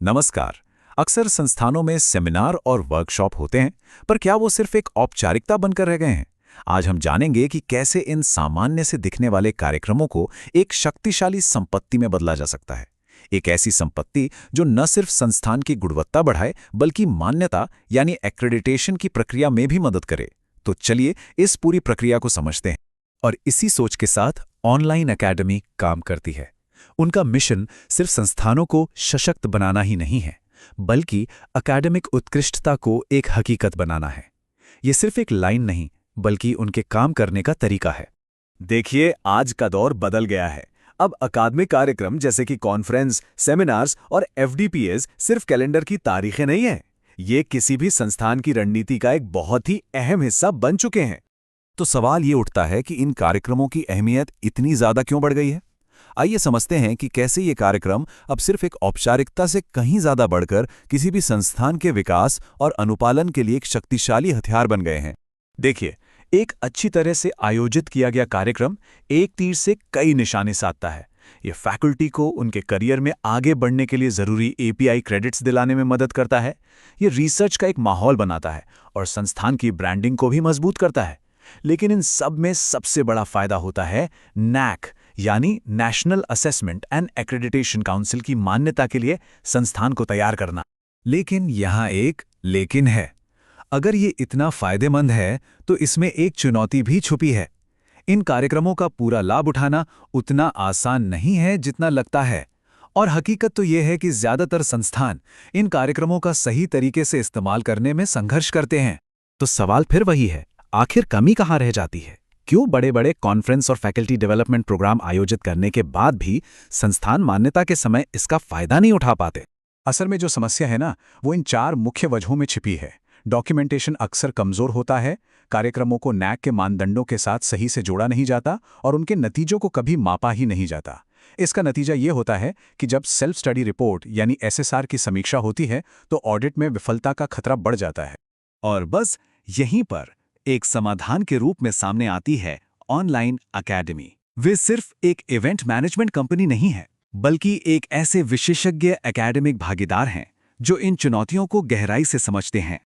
नमस्कार। अक्सर संस्थानों में सेमिनार और वर्कशॉप होते हैं, पर क्या वो सिर्फ एक औपचारिकता बनकर रह गए हैं? आज हम जानेंगे कि कैसे इन सामान्य से दिखने वाले कार्यक्रमों को एक शक्तिशाली संपत्ति में बदला जा सकता है। एक ऐसी संपत्ति जो न सिर्फ संस्थान की गुणवत्ता बढ़ाए, बल्कि मान्यता यानी एक्रेडिटेशन की प्रक्रिया में भी मदद करे। तो चलिए इस पूरी प्रक्रिया को समझते हैं। और इसी सोच के साथ ऑनलाइन एकेडमी काम करती है। उनका मिशन सिर्फ संस्थानों को सशक्त बनाना ही नहीं है, बल्कि एकेडमिक उत्कृष्टता को एक हकीकत बनाना है। ये सिर्फ एक लाइन नहीं, बल्कि उनके काम करने का तरीका है। देखिए, आज का दौर बदल गया है। अब अकादमिक कार्यक्रम जैसे कि कॉन्फ्रेंस, सेमिनार्स और एफडीपीएस सिर्फ कैलेंडर की तारीखें नहीं है। ये किसी भी संस्थान की रणनीति का एक बहुत ही अहम हिस्सा बन चुके हैं। तो सवाल ये उठता है कि इन कार्यक्रमों की अहमियत इतनी ज्यादा क्यों बढ़ गई है। आइए समझते हैं कि कैसे ये कार्यक्रम अब सिर्फ एक औपचारिकता से कहीं ज्यादा बढ़कर किसी भी संस्थान के विकास और अनुपालन के लिए एक शक्तिशाली हथियार बन गए हैं। देखिए, एक अच्छी तरह से आयोजित किया गया कार्यक्रम एक तीर से कई निशाने साधता है। ये फैकल्टी को उनके करियर में आगे बढ़ने के लिए जरूरी एपीआई क्रेडिट्स दिलाने में मदद करता है। ये रिसर्च का एक माहौल बनाता है और संस्थान की ब्रांडिंग को भी मजबूत करता है। लेकिन इन सब में सबसे बड़ा फायदा होता है नैक यानी national assessment and accreditation council की मान्यता के लिए संस्थान को तैयार करना। लेकिन यहाँ एक लेकिन है। अगर ये इतना फायदेमंद है, तो इसमें एक चुनौती भी छुपी है। इन कार्यक्रमों का पूरा लाभ उठाना उतना आसान नहीं है जितना लगता है। और हकीकत तो ये है कि ज्यादातर संस्थान इन कार्यक्रमों का सही तरीके से इस्तेमाल करने में संघर्ष करते हैं। तो सवाल फिर वही है, आखिर कमी कहाँ रह जाती है? क्यों बड़े बड़े कॉन्फ्रेंस और फैकल्टी डेवलपमेंट प्रोग्राम आयोजित करने के बाद भी संस्थान मान्यता के समय इसका फायदा नहीं उठा पाते? असल में जो समस्या है ना, वो इन 4 मुख्य वजहों में छिपी है। डॉक्यूमेंटेशन अक्सर कमजोर होता है, कार्यक्रमों को नैक के मानदंडों के साथ सही से जोड़ा नहीं जाता और उनके नतीजों को कभी मापा ही नहीं जाता। इसका नतीजा ये होता है कि जब सेल्फ स्टडी रिपोर्ट यानी एसएसआर की समीक्षा होती है, तो ऑडिट में विफलता का खतरा बढ़ जाता है। और बस यहीं पर एक समाधान के रूप में सामने आती है ऑनलाइन एकेडमी। वे सिर्फ एक इवेंट मैनेजमेंट कंपनी नहीं है, बल्कि एक ऐसे विशेषज्ञ एकेडमिक भागीदार हैं जो इन चुनौतियों को गहराई से समझते हैं।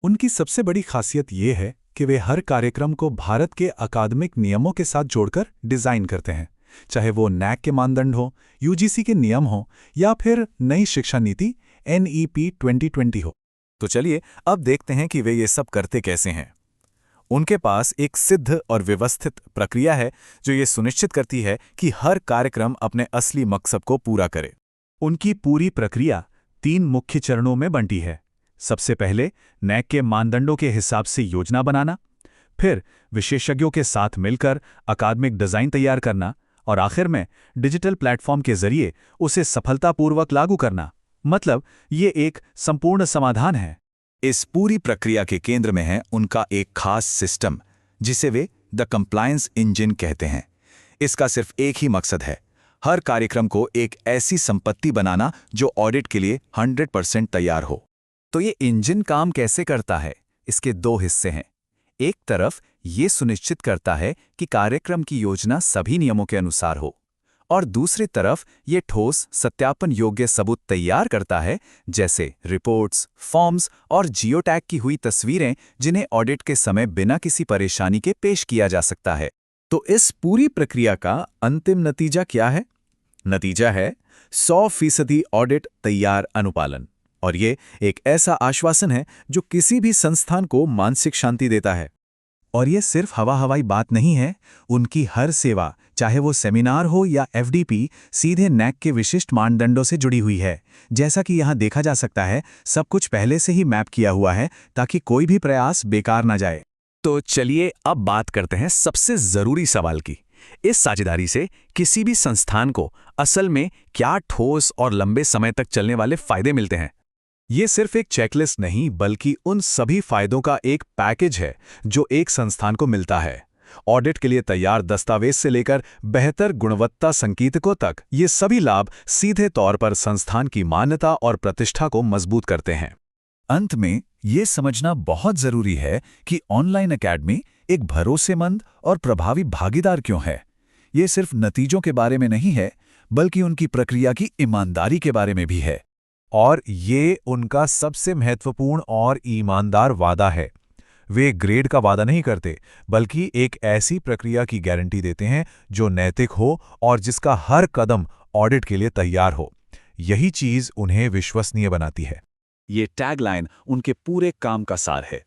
उनकी सबसे बड़ी खासियत ये है कि वे हर कार्यक्रम को भारत के अकादमिक नियमों के साथ जोड़कर डिजाइन करते हैं, चाहे वो नैक के मानदंड हो, यूजीसी के नियम हो या फिर नई शिक्षा नीति NEP 2020 हो। तो चलिए अब देखते हैं कि वे ये सब करते कैसे हैं। उनके पास एक सिद्ध और व्यवस्थित प्रक्रिया है जो ये सुनिश्चित करती है कि हर कार्यक्रम अपने असली मकसद को पूरा करे। उनकी पूरी प्रक्रिया 3 मुख्य चरणों में बंटी है। सबसे पहले नैक के मानदंडों के हिसाब से योजना बनाना, फिर विशेषज्ञों के साथ मिलकर अकादमिक डिजाइन तैयार करना और आखिर में डिजिटल प्लेटफॉर्म के जरिए उसे सफलतापूर्वक लागू करना। मतलब ये एक संपूर्ण समाधान है। इस पूरी प्रक्रिया के केंद्र में है उनका एक खास सिस्टम, जिसे वे द कंप्लायंस इंजन कहते हैं। इसका सिर्फ एक ही मकसद है, हर कार्यक्रम को एक ऐसी संपत्ति बनाना जो ऑडिट के लिए 100% तैयार हो। तो ये इंजन काम कैसे करता है? इसके 2 हिस्से हैं। एक तरफ ये सुनिश्चित करता है कि कार्यक्रम की योजना सभी नियमों के अनुसार हो, और दूसरी तरफ ये ठोस सत्यापन योग्य सबूत तैयार करता है, जैसे रिपोर्ट्स, फॉर्म्स और जियोटैग की हुई तस्वीरें, जिन्हें ऑडिट के समय बिना किसी परेशानी के पेश किया जा सकता है। तो इस पूरी प्रक्रिया का अंतिम नतीजा क्या है? नतीजा है 100% ऑडिट तैयार अनुपालन। और ये एक ऐसा आश्वासन है जो किसी भी संस्थान को मानसिक शांति देता है। और ये सिर्फ हवाई बात नहीं है। उनकी हर सेवा, चाहे वो सेमिनार हो या एफडीपी, सीधे नैक के विशिष्ट मानदंडों से जुड़ी हुई है। जैसा कि यहाँ देखा जा सकता है, सब कुछ पहले से ही मैप किया हुआ है ताकि कोई भी प्रयास बेकार ना जाए। तो चलिए अब बात करते हैं सबसे जरूरी सवाल की। इस साझेदारी से किसी भी संस्थान को असल में क्या ठोस और लंबे समय तक चलने वाले फायदे मिलते हैं? ये सिर्फ एक चेकलिस्ट नहीं, बल्कि उन सभी फायदों का एक पैकेज है जो एक संस्थान को मिलता है। ऑडिट के लिए तैयार दस्तावेज से लेकर बेहतर गुणवत्ता संकेतकों तक, ये सभी लाभ सीधे तौर पर संस्थान की मान्यता और प्रतिष्ठा को मजबूत करते हैं। अंत में ये समझना बहुत जरूरी है कि ऑनलाइन एकेडमी एक भरोसेमंद और प्रभावी भागीदार क्यों है। ये सिर्फ नतीजों के बारे में नहीं है, बल्कि उनकी प्रक्रिया की ईमानदारी के बारे में भी है। और ये उनका सबसे महत्वपूर्ण और ईमानदार वादा है। वे ग्रेड का वादा नहीं करते, बल्कि एक ऐसी प्रक्रिया की गारंटी देते हैं जो नैतिक हो और जिसका हर कदम ऑडिट के लिए तैयार हो। यही चीज उन्हें विश्वसनीय बनाती है। ये टैगलाइन उनके पूरे काम का सार है।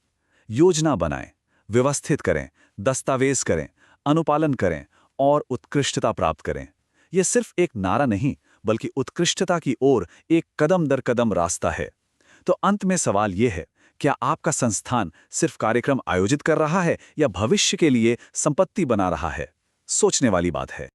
योजना बनाएं, व्यवस्थित करें, दस्तावेज करें, अनुपालन करें और उत्कृष्टता प्राप्त करें। यह सिर्फ एक नारा नहीं, बल्कि उत्कृष्टता की ओर एक कदम दर कदम रास्ता है। तो अंत में सवाल यह है, क्या आपका संस्थान सिर्फ कार्यक्रम आयोजित कर रहा है या भविष्य के लिए संपत्ति बना रहा है? सोचने वाली बात है।